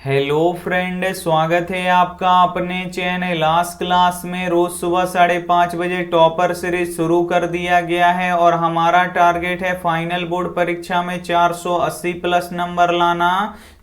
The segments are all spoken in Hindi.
हेलो फ्रेंड, स्वागत है आपका अपने चैनल लास्ट क्लास में। रोज सुबह 5:30 बजे टॉपर सीरीज शुरू कर दिया गया है और हमारा टारगेट है फाइनल बोर्ड परीक्षा में 480 प्लस नंबर लाना।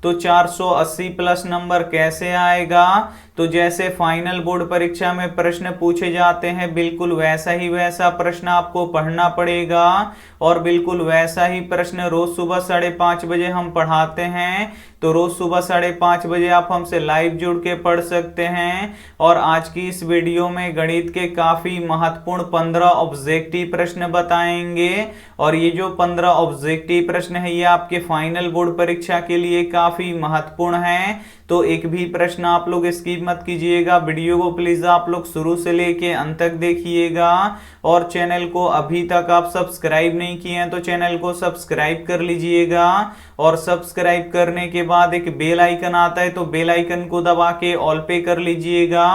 तो 480 प्लस नंबर कैसे आएगा? तो जैसे फाइनल बोर्ड परीक्षा में प्रश्न पूछे जाते हैं बिल्कुल वैसा ही वैसा प्रश्न आपको पढ़ना पड़ेगा और बिल्कुल वैसा ही प्रश्न रोज सुबह 5:30 बजे हम पढ़ाते हैं। तो रोज सुबह 5:30 बजे आप हमसे लाइव जुड़ के पढ़ सकते हैं। और आज की इस वीडियो में गणित के काफी महत्वपूर्ण 15 ऑब्जेक्टिव प्रश्न बताएंगे और ये जो 15 ऑब्जेक्टिव प्रश्न है ये आपके फाइनल बोर्ड परीक्षा के लिए काफी महत्वपूर्ण है। तो एक भी प्रश्न आप लोग स्किप मत कीजिएगा, वीडियो को प्लीज आप लोग शुरू से लेके अंत तक देखिएगा। और चैनल को अभी तक आप सब्सक्राइब नहीं किए हैं तो चैनल को सब्सक्राइब कर लीजिएगा। और सब्सक्राइब करने के बाद एक बेल आइकन आता है तो बेल आइकन को दबा के ऑल पे कर लीजिएगा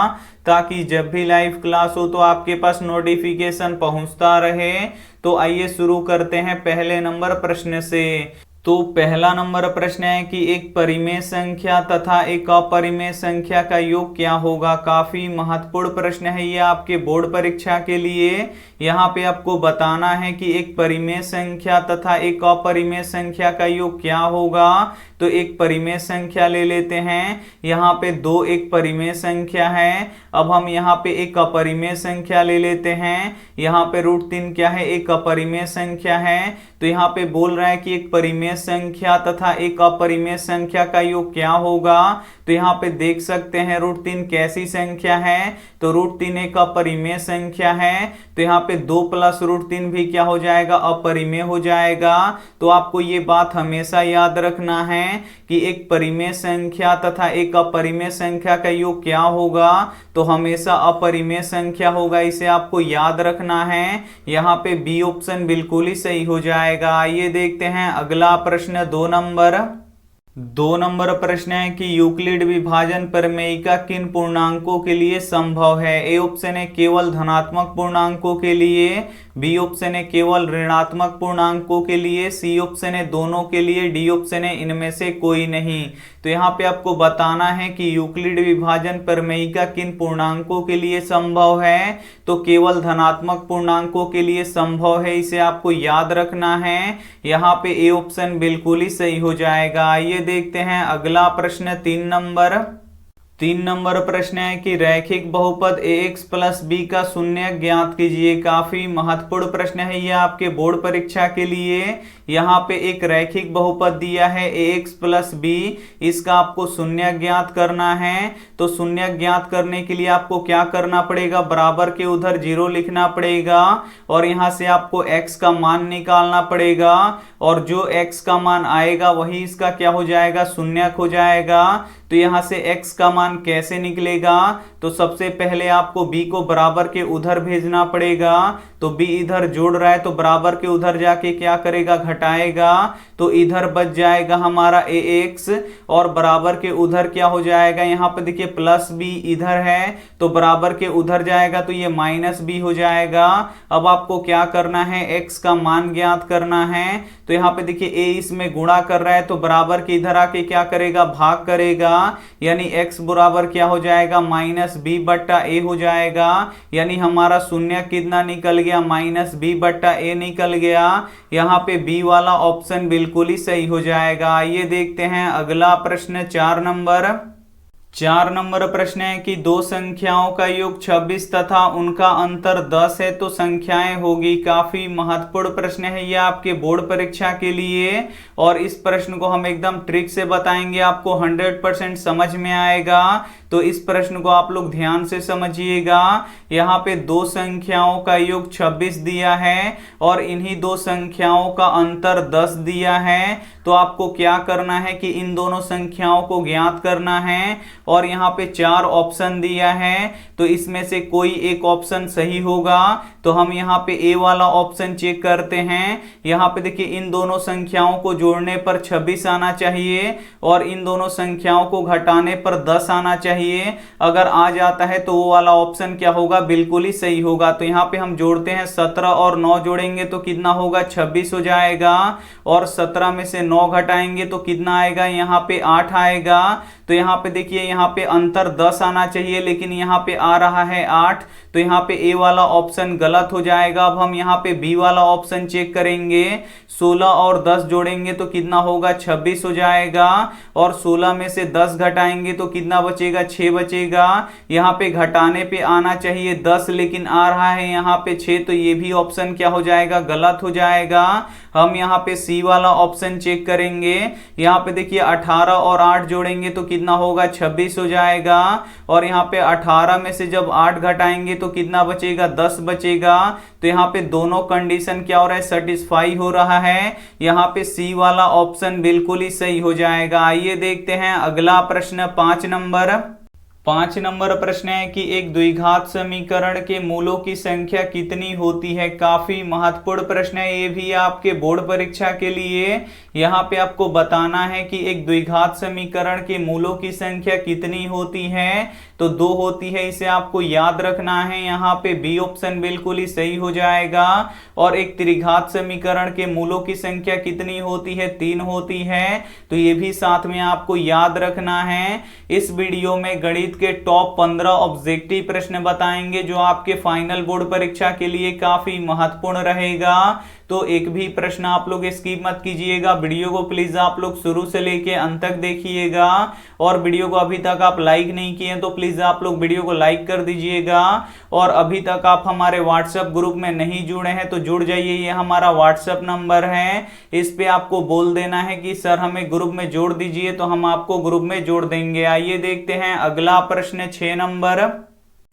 ताकि जब भी लाइव क्लास हो तो आपके पास नोटिफिकेशन पहुंचता रहे। तो आइए शुरू करते हैं पहले नंबर प्रश्न से। तो पहला नंबर प्रश्न है कि एक परिमेय संख्या तथा एक अपरिमेय संख्या का योग क्या होगा। काफी महत्वपूर्ण प्रश्न है ये आपके बोर्ड परीक्षा के लिए। यहाँ पे आपको बताना है कि एक परिमेय संख्या तथा एक अपरिमेय संख्या का योग क्या होगा। तो एक परिमेय संख्या ले लेते हैं, यहाँ पे 2 एक परिमेय संख्या है। अब हम यहाँ पे एक अपरिमेय संख्या ले लेते हैं, यहाँ पे √3 क्या है, एक अपरिमेय संख्या है। तो यहाँ पे बोल रहा है कि एक परिमेय संख्या तथा एक अपरिमेय संख्या का योग क्या होगा। तो यहाँ पे देख सकते हैं √3 कैसी संख्या है, तो √3 एक अपरिमेय संख्या है। तो यहाँ पे 2 + √3 भी क्या हो जाएगा, अपरिमेय हो जाएगा। तो आपको ये बात हमेशा याद रखना है कि एक परिमेय संख्या तथा एक अपरिमेय संख्या का योग क्या होगा। तो हमेशा अपरिमेय संख्या होगा, इसे आपको याद रखना है। यहाँ पे बी ऑप्शन बिल्कुल ही सही हो जाएगा। आइए देखते हैं अगला प्रश्न 2 नंबर प्रश्न है कि यूक्लिड विभाजन प्रमेयिका किन पूर्णांकों के लिए संभव है। ए ऑप्शन है केवल धनात्मक पूर्णांकों के लिए, बी ऑप्शन है केवल ऋणात्मक पूर्णांकों के लिए, सी ऑप्शन है दोनों के लिए, डी ऑप्शन है इनमें से कोई नहीं। तो यहाँ पे आपको बताना है कि यूक्लिड विभाजन प्रमेयिका किन पूर्णांकों के लिए संभव है। तो केवल धनात्मक पूर्णांकों के लिए संभव है, इसे आपको याद रखना है। यहाँ पे ए ऑप्शन बिल्कुल ही सही हो जाएगा। आइए देखते हैं अगला प्रश्न 3 नंबर प्रश्न है कि रैखिक बहुपद ax + b का शून्य ज्ञात कीजिए। काफी महत्वपूर्ण प्रश्न है ये आपके बोर्ड परीक्षा के लिए। यहाँ पे एक रैखिक बहुपद दिया है ax + b, इसका आपको शून्य ज्ञात करना है। तो शून्य ज्ञात करने के लिए आपको क्या करना पड़ेगा, बराबर के उधर 0 लिखना पड़ेगा और यहाँ से आपको x का मान निकालना पड़ेगा और जो x का मान आएगा वही इसका क्या हो जाएगा, शून्यक हो जाएगा। तो यहाँ से x का मान कैसे निकलेगा, तो सबसे पहले आपको b को बराबर के उधर भेजना पड़ेगा। तो b इधर जोड़ रहा है तो बराबर के उधर जाके क्या करेगा, घटाएगा। तो इधर बच जाएगा हमारा ax और बराबर के उधर क्या हो जाएगा, यहाँ पर देखिए +b इधर है तो बराबर के उधर जाएगा तो ये -b हो जाएगा। अब आपको क्या करना है, x का मान ज्ञात करना है। तो यहाँ पे देखिए a इसमें गुणा कर रहा है तो बराबर के इधर आके क्या करेगा, भाग करेगा। यानी x बराबर क्या हो जाएगा, -b/a हो जाएगा। यानी हमारा शून्य कितना निकल गया, -b/a निकल गया। यहाँ पे b वाला ऑप्शन बिल्कुल ही सही हो जाएगा। आइए देखते हैं अगला प्रश्न 4 नंबर प्रश्न है कि 2 संख्याओं का योग 26 तथा उनका अंतर 10 है तो संख्याएं होगी। काफी महत्वपूर्ण प्रश्न है यह आपके बोर्ड परीक्षा के लिए और इस प्रश्न को हम एकदम ट्रिक से बताएंगे, आपको 100% समझ में आएगा। तो इस प्रश्न को आप लोग ध्यान से समझिएगा। यहाँ पे 2 संख्याओं का योग 26 दिया है और इन्हीं 2 संख्याओं का अंतर 10 दिया है। तो आपको क्या करना है कि इन दोनों संख्याओं को ज्ञात करना है और यहाँ पे 4 ऑप्शन दिया है, तो इसमें से कोई एक ऑप्शन सही होगा। तो हम यहाँ पे ए वाला ऑप्शन चेक करते हैं। यहाँ पे देखिए इन दोनों संख्याओं को जोड़ने पर 26 आना चाहिए और इन दोनों संख्याओं को घटाने पर 10 आना चाहिए। अगर आ जाता है तो वो वाला ऑप्शन क्या होगा, बिल्कुल ही सही होगा। तो यहाँ पे हम जोड़ते हैं, 17 और 9 जोड़ेंगे तो कितना होगा, 26 हो जाएगा। और 17 में से 9 घटाएंगे तो कितना आएगा, यहाँ पे 8 आएगा। तो यहाँ पे देखिए यहाँ पे अंतर 10 आना चाहिए, लेकिन यहाँ पे आ रहा है 8। तो यहाँ पे ए वाला ऑप्शन गलत हो जाएगा। अब हम यहाँ पे बी वाला ऑप्शन चेक करेंगे। 16 और 10 जोड़ेंगे तो कितना होगा, 26 हो जाएगा। और 16 में से 10 घटाएंगे तो कितना बचेगा, 6 बचेगा। यहाँ पे घटाने पे आना चाहिए 10, लेकिन आ रहा है यहाँ पे 6, तो ये भी ऑप्शन क्या हो जाएगा, गलत हो जाएगा। हम यहाँ पे सी वाला ऑप्शन चेक करेंगे। यहाँ पे देखिए 18 और 8 जोड़ेंगे तो कितना होगा, 26 हो जाएगा। और यहाँ पे 18 में से जब 8 घटाएंगे तो कितना बचेगा, 10 बचेगा। तो यहाँ पे दोनों कंडीशन क्या हो रहा है, सेटिस्फाई हो रहा है। यहाँ पे सी वाला ऑप्शन बिल्कुल ही सही हो जाएगा। आइए देखते हैं अगला प्रश्न 5 नंबर। 5 नंबर प्रश्न है कि एक द्विघात समीकरण के मूलों की संख्या कितनी होती है। काफी महत्वपूर्ण प्रश्न है ये भी आपके बोर्ड परीक्षा के लिए। यहाँ पे आपको बताना है कि एक द्विघात समीकरण के मूलों की संख्या कितनी होती है। तो 2 होती है, इसे आपको याद रखना है। यहाँ पे बी ऑप्शन बिल्कुल ही सही हो जाएगा। और एक त्रिघात समीकरण के मूलों की संख्या कितनी होती है, 3 होती है। तो ये भी साथ में आपको याद रखना है। इस वीडियो में गणित के टॉप 15 ऑब्जेक्टिव प्रश्न बताएंगे जो आपके फाइनल बोर्ड परीक्षा के लिए काफी महत्वपूर्ण रहेगा। तो एक भी प्रश्न आप लोग स्किप मत कीजिएगा। वीडियो को प्लीज आप लोग शुरू से लेके अंत तक देखिएगा। और वीडियो को अभी तक आप लाइक नहीं किए हैं तो प्लीज आप लोग वीडियो को लाइक कर दीजिएगा। और अभी तक आप हमारे व्हाट्सएप ग्रुप में नहीं जुड़े हैं तो जुड़ जाइए। ये हमारा व्हाट्सएप नंबर है, इस पे आपको बोल देना है कि सर हमें ग्रुप में जोड़ दीजिए, तो हम आपको ग्रुप में जोड़ देंगे। आइए देखते हैं अगला प्रश्न 6 नंबर।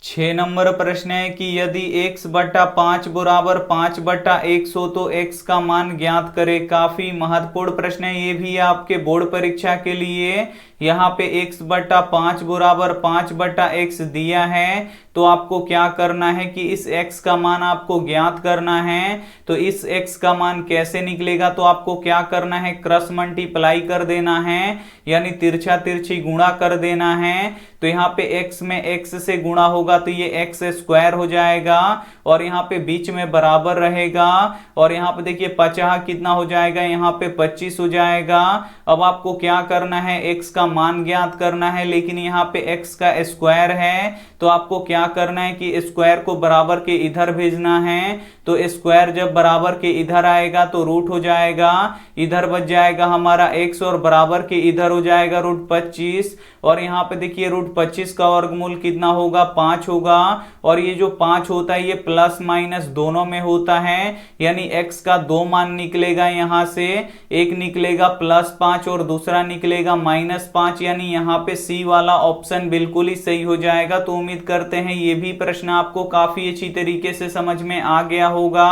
6 नंबर प्रश्न है कि यदि x बटा 5 बराबर 5 बटा x हो तो x का मान ज्ञात करें। काफी महत्वपूर्ण प्रश्न है ये भी आपके बोर्ड परीक्षा के लिए। यहाँ पे x बटा 5 बराबर 5 बटा x दिया है, तो आपको क्या करना है कि इस x का मान आपको ज्ञात करना है। तो इस x का मान कैसे निकलेगा, तो आपको क्या करना है, क्रॉस मल्टीप्लाई कर देना है, यानी तिरछा तिरछी गुणा कर देना है। तो यहाँ पे x में x से गुणा होगा तो ये x स्क्वायर हो जाएगा और यहाँ पे बीच में बराबर रहेगा। और यहाँ पे देखिए 50 कितना हो जाएगा, यहाँ पे 25 हो जाएगा। अब आपको क्या करना है, x का मान ज्ञात करना है, लेकिन यहाँ पे x का स्क्वायर है तो आपको क्या करना है कि स्क्वायर को बराबर के इधर भेजना है। तो स्क्वायर जब बराबर के इधर आएगा तो रूट हो जाएगा, इधर बच जाएगा हमारा x और बराबर के इधर हो जाएगा रूट 25। और यहाँ पे देखिए रूट 25 का वर्गमूल कितना होगा, 5 होगा। और ये जो 5 होता है ये प्लस माइनस दोनों में होता है, यानी x का 2 मान निकलेगा। यहाँ से एक निकलेगा +5 और दूसरा निकलेगा -5, यानी यहाँ पे सी वाला ऑप्शन बिल्कुल ही सही हो जाएगा। तो उम्मीद करते हैं ये भी प्रश्न आपको काफी अच्छी तरीके से समझ में आ गया होगा।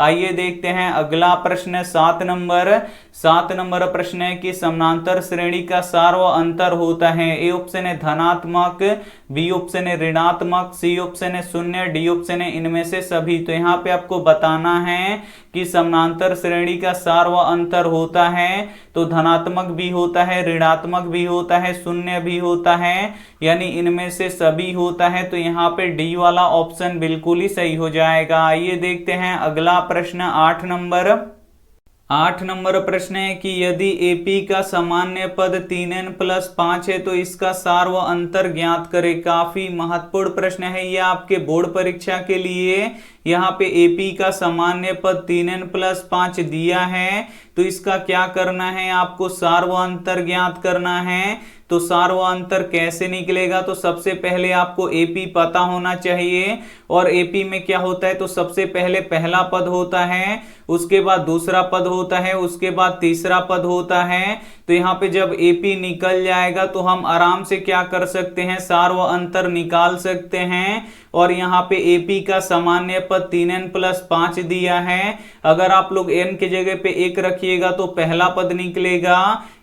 आइए देखते हैं अगला प्रश्न 7 नंबर। 7 नंबर प्रश्न है कि समानांतर श्रेणी का सार व अंतर होता है। ए ऑप्शन है धनात्मक, बी ऑप्शन है ऋणात्मक, सी ऑप्शन है 0, डी ऑप्शन है इनमें से सभी। तो यहाँ पे आपको बताना है कि समानांतर श्रेणी का सार व अंतर होता है। तो धनात्मक भी होता है, ऋणात्मक भी होता है, 0 भी होता है, यानी इनमें से सभी होता है। तो यहाँ पे डी वाला ऑप्शन बिल्कुल ही सही हो जाएगा। आइए देखते हैं अगला प्रश्न 8 नंबर। 8 नंबर प्रश्न है कि यदि AP का सामान्य पद 3n + 5 है तो इसका सार व अंतर ज्ञात करें। काफी महत्वपूर्ण प्रश्न है ये आपके बोर्ड परीक्षा के लिए। यहाँ पे AP का सामान्य पद 3n + 5 दिया है, तो इसका क्या करना है, आपको सार व अंतर ज्ञात करना है। तो सार व अंतर कैसे निकलेगा, तो सबसे पहले आपको AP पता होना चाहिए। और AP में क्या होता है, तो सबसे पहले पहला पद होता है, उसके बाद दूसरा पद होता है, उसके बाद तीसरा पद होता है। तो यहाँ पे जब AP निकल जाएगा तो हम आराम से क्या कर सकते हैं, सार व अंतर निकाल सकते हैं। और यहाँ पे AP का सामान्य पद 3n + 5 दिया है। अगर आप लोग n के जगह पे 1 रखिएगा तो पहला पद निकलेगा,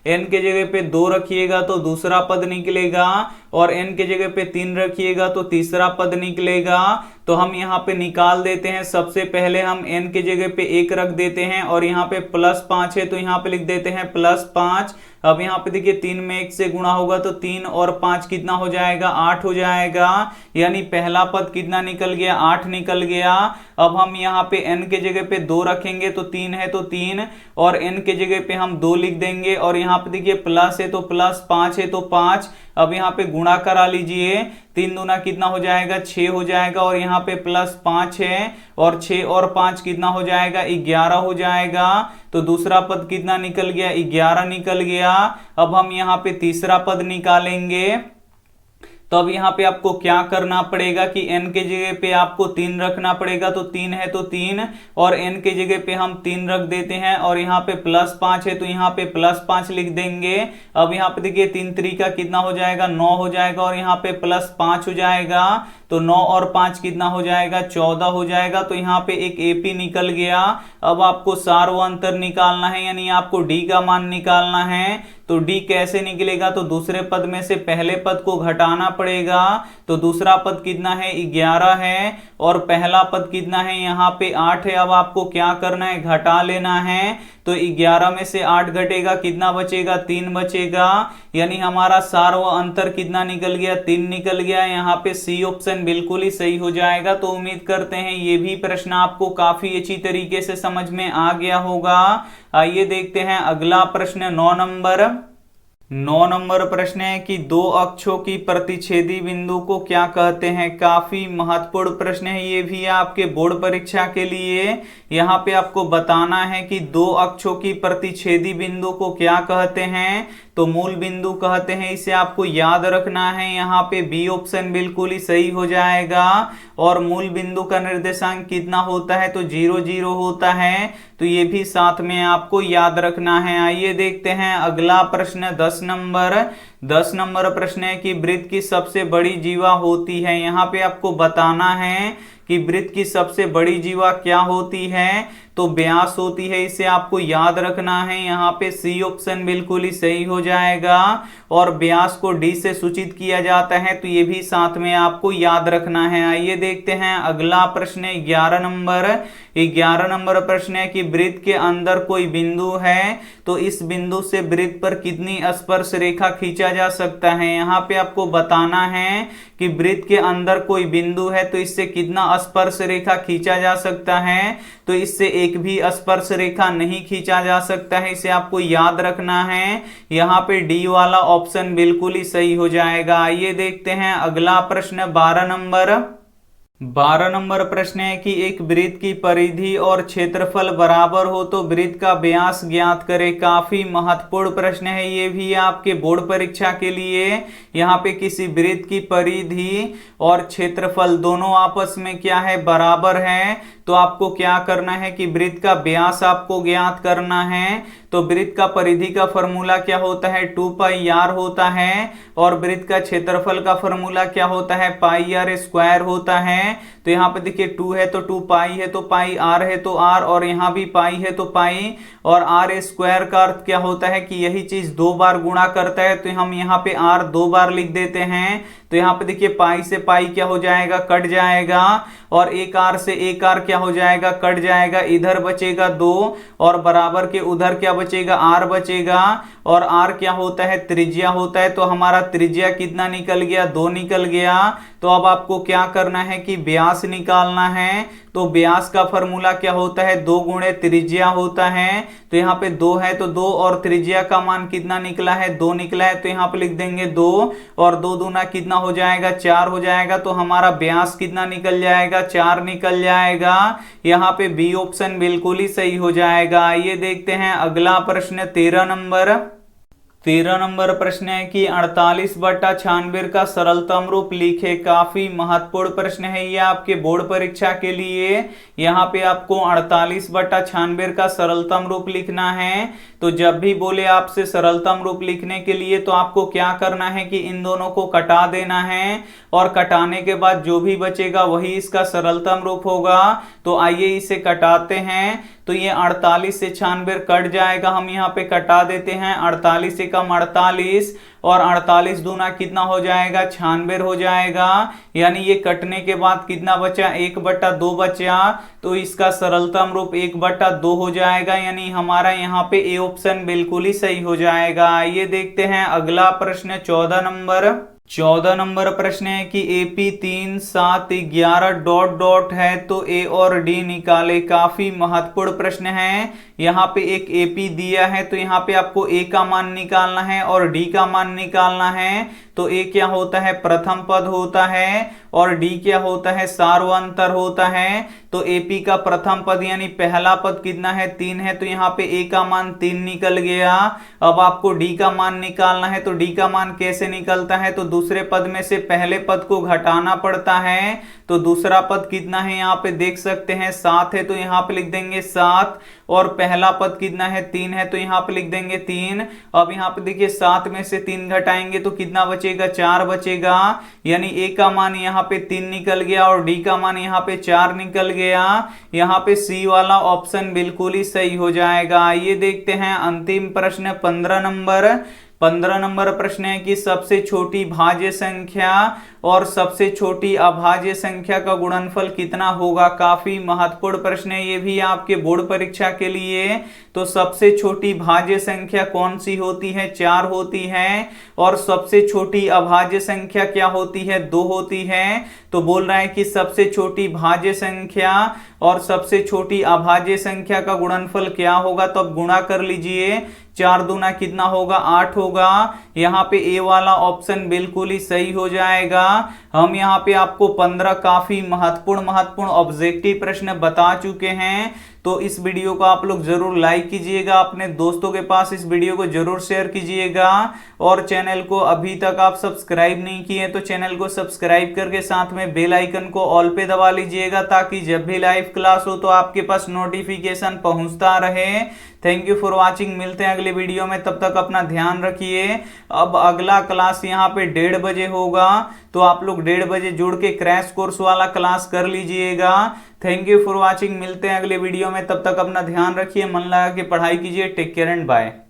n के जगह पे 2 रखिएगा तो दूसरा पद निकलेगा, और n के जगह पे 3 रखिएगा तो तीसरा पद निकलेगा। तो हम यहाँ पे निकाल देते हैं। सबसे पहले हम n के जगह पे 1 रख देते हैं और यहाँ पे +5 है तो यहाँ पे लिख देते हैं +5। अब यहाँ पे देखिए 3 में 1 से गुणा होगा तो 3 और 5 कितना हो जाएगा, 8 हो जाएगा। यानी पहला पद कितना निकल गया, 8 निकल गया। अब हम यहाँ पे n के जगह पे 2 रखेंगे तो 3 है तो 3 और n के जगह पे हम 2 लिख देंगे और यहाँ पे देखिए प्लस है तो प्लस, 5 है तो 5। अब यहाँ पे गुणा करा लीजिए, 3 दूना कितना हो जाएगा, 6 हो जाएगा और यहाँ पे +5 है और 6 और 5 कितना हो जाएगा, 11 हो जाएगा। तो दूसरा पद कितना निकल गया, 11 निकल गया। अब हम यहाँ पे तीसरा पद निकालेंगे। तो अब यहाँ पे आपको क्या करना पड़ेगा कि n के जगह पे आपको 3 रखना पड़ेगा। तो 3 है तो 3 और n के जगह पे हम 3 रख देते हैं और यहाँ पे +5 है तो यहाँ पे +5 लिख देंगे। अब यहाँ पे देखिए 3 3 कितना हो जाएगा, 9 हो जाएगा और यहाँ पे +5 हो जाएगा। तो 9 और 5 कितना हो जाएगा, 14 हो जाएगा। तो यहाँ पे एक AP निकल गया। अब आपको सार व अंतर निकालना है, यानी आपको D का मान निकालना है। तो D कैसे निकलेगा, तो दूसरे पद में से पहले पद को घटाना पड़ेगा। तो दूसरा पद कितना है, 11 है और पहला पद कितना है, यहाँ पे 8 है। अब आपको क्या करना है, घटा लेना है। तो 11 में से 8 घटेगा, कितना बचेगा, 3 बचेगा। यानी हमारा सार व अंतर कितना निकल गया, 3 निकल गया। यहाँ पे C ऑप्शन बिल्कुल ही सही हो जाएगा। तो उम्मीद करते हैं ये भी प्रश्न आपको काफी अच्छी तरीके से समझ में आ गया होगा। आइए देखते हैं अगला प्रश्न 9 नंबर प्रश्न है कि 2 अक्षों की प्रतिच्छेदी बिंदु को क्या कहते हैं। काफी महत्वपूर्ण प्रश्न है ये भी आपके बोर्ड परीक्षा के लिए। यहाँ पे आपको बताना है कि 2 अक्षों की प्रतिच्छेदी बिंदु को क्या कहते हैं। तो मूल बिंदु कहते हैं, इसे आपको याद रखना है। यहाँ पे B ऑप्शन बिल्कुल ही सही हो जाएगा। और मूल बिंदु का निर्देशांक कितना होता है, तो 0 0 होता है। तो ये भी साथ में आपको याद रखना है। आइए देखते हैं अगला प्रश्न 10 नंबर प्रश्न है कि वृत्त की सबसे बड़ी जीवा होती है। यहाँ पे आपको बताना है कि वृत्त की सबसे बड़ी जीवा क्या होती है। तो व्यास होती है, इसे आपको याद रखना है। यहाँ पे C ऑप्शन बिल्कुल ही सही हो जाएगा। और व्यास को D से सूचित किया जाता है, तो ये भी साथ में आपको याद रखना है। आइए देखते हैं अगला प्रश्न 11 नंबर प्रश्न है कि वृत्त के अंदर कोई बिंदु है, तो इस बिंदु से वृत्त पर कितनी स्पर्श रेखा खींचा जा सकता है। यहाँ पे आपको बताना है कि वृत्त के अंदर कोई बिंदु है, तो इससे कितना स्पर्श रेखा खींचा जा सकता है। तो इससे एक भी स्पर्श रेखा नहीं खींचा जा सकता है, इसे आपको याद रखना है। यहाँ पे D वाला ऑप्शन बिल्कुल ही सही हो जाएगा। आइए देखते हैं अगला प्रश्न 12 नंबर प्रश्न है कि एक वृत्त की परिधि और क्षेत्रफल बराबर हो तो वृत्त का व्यास ज्ञात करें। काफी महत्वपूर्ण प्रश्न है ये भी आपके बोर्ड परीक्षा के लिए। यहाँ पे किसी वृत्त की परिधि और क्षेत्रफल दोनों आपस में क्या है, बराबर है। तो आपको क्या करना है कि वृत्त का व्यास आपको ज्ञात करना है। तो वृत्त का परिधि का फॉर्मूला क्या होता है, 2πr होता है। और वृत्त का क्षेत्रफल का फॉर्मूला क्या होता है, πr² होता है। तो यहाँ पे देखिए 2 है तो 2π है तो पाई, r है तो r, और यहाँ भी पाई है तो पाई। और r² का अर्थ क्या होता है कि यही चीज 2 बार गुणा करता है, तो हम यहाँ पे r 2 बार लिख देते हैं। तो यहाँ पे देखिए पाई से पाई क्या हो जाएगा, कट जाएगा। और एक r से एक r क्या हो जाएगा, कट जाएगा। इधर बचेगा 2 और बराबर के उधर क्या बचेगा, r बचेगा। और r क्या होता है, त्रिज्या होता है। तो हमारा त्रिज्या कितना निकल गया, 2 निकल गया। तो अब आपको क्या करना है कि व्यास निकालना है। तो व्यास का फॉर्मूला क्या होता है, 2 गुणे त्रिज्या होता है। तो यहाँ पे 2 है तो 2 और त्रिज्या का मान कितना निकला है, 2 निकला है। तो यहाँ पे लिख देंगे 2 और 2 दूना कितना हो जाएगा, 4 हो जाएगा। तो हमारा व्यास कितना निकल जाएगा, 4 निकल जाएगा। यहाँ पे B ऑप्शन बिल्कुल ही सही हो जाएगा। आइए देखते हैं अगला प्रश्न 13 नंबर प्रश्न है कि 48/96 का सरलतम रूप लिखे। काफी महत्वपूर्ण प्रश्न है ये आपके बोर्ड परीक्षा के लिए। यहाँ पे आपको 48/96 का सरलतम रूप लिखना है। तो जब भी बोले आपसे सरलतम रूप लिखने के लिए, तो आपको क्या करना है कि इन दोनों को कटा देना है। और कटाने के बाद जो भी बचेगा वही इसका सरलतम रूप होगा। तो आइए इसे कटाते हैं। तो ये 48 से 96 कट जाएगा, हम यहाँ पे कटा देते हैं। 48 से कम 48 और 48 दूना कितना हो जाएगा, 96 हो जाएगा। यानी ये कटने के बाद कितना बचा, 1/2 बचा। तो इसका सरलतम रूप 1/2 हो जाएगा। यानी हमारा यहाँ पे ए ऑप्शन बिल्कुल ही सही हो जाएगा। ये देखते हैं अगला प्रश्न 14 नंबर प्रश्न है कि AP 3, 7, 11 डॉट डॉट है तो A और D निकाले। काफी महत्वपूर्ण प्रश्न है। यहाँ पे एक AP दिया है तो यहाँ पे आपको A का मान निकालना है और D का मान निकालना है। तो A क्या होता है, प्रथम पद होता है, और D क्या होता है, सार्वंतर होता है। तो AP का प्रथम पद यानी पहला पद कितना है, 3 है, तो यहाँ पे A का मान 3 निकल गया। अब आपको D का मान निकालना है। तो D का मान कैसे निकलता है, तो दूसरे पद में से पहले पद को घटाना पड़ता है। तो दूसरा पद कितना है, यहाँ पे देख सकते हैं 7 है, तो यहाँ पे लिख देंगे 7, और पहला पद कितना है, 3 है, तो यहाँ पे लिख देंगे 3। अब यहाँ पे देखिए 7 में से 3 घटाएंगे तो कितना बचेगा, 4 बचेगा। यानी A का मान यहाँ पे 3 निकल गया और D का मान यहाँ पे 4 निकल गया। यहाँ पे C वाला ऑप्शन बिल्कुल ही सही हो जाएगा। ये देखते हैं अंतिम प्रश्न 15 नंबर प्रश्न है कि सबसे छोटी भाज्य संख्या और सबसे छोटी अभाज्य संख्या का गुणनफल कितना होगा। काफी महत्वपूर्ण प्रश्न है ये भी आपके बोर्ड परीक्षा के लिए। तो सबसे छोटी भाज्य संख्या कौन सी होती है, 4 होती है, और सबसे छोटी अभाज्य संख्या क्या होती है, 2 होती है। तो बोल रहा है कि सबसे छोटी भाज्य संख्या और सबसे छोटी अभाज्य संख्या का गुणनफल क्या होगा। तो अब गुणा कर लीजिए, 4 दूना कितना होगा, 8 होगा। यहाँ पे ए वाला ऑप्शन बिल्कुल ही सही हो जाएगा। हम यहाँ पे आपको 15 काफी महत्वपूर्ण ऑब्जेक्टिव प्रश्न बता चुके हैं। तो इस वीडियो को आप लोग जरूर लाइक कीजिएगा, अपने दोस्तों के पास इस वीडियो को जरूर शेयर कीजिएगा, और चैनल को अभी तक आप सब्सक्राइब नहीं किए तो चैनल को सब्सक्राइब करके साथ में बेल आइकन को ऑल पे दबा लीजिएगा, ताकि जब भी लाइव क्लास हो तो आपके पास नोटिफिकेशन पहुंचता रहे। Thank you for watching. मिलते हैं अगले वीडियो में, तब तक अपना ध्यान रखिए। अब अगला क्लास यहाँ पे 1:30 बजे होगा, तो आप लोग 1:30 बजे जुड़ के क्रैश कोर्स वाला क्लास कर लीजिएगा। Thank you for watching. मिलते हैं अगले वीडियो में, तब तक अपना ध्यान रखिए, मन लगा के पढ़ाई कीजिए। Take care and bye.